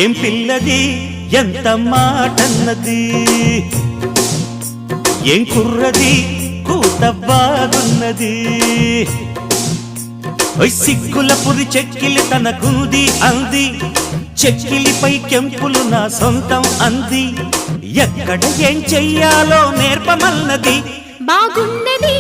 ఏం పిల్లది ఎంత మాటన్నది ఏం కుర్రది కూత బాగున్నది సిక్కుల పురి చెక్కిలి తనకుంది అంది చెక్కిలిపై కెంపులు నా సొంతం అంది ఎక్కడ ఏం చెయ్యాలో నేర్పమన్నది బాగున్నది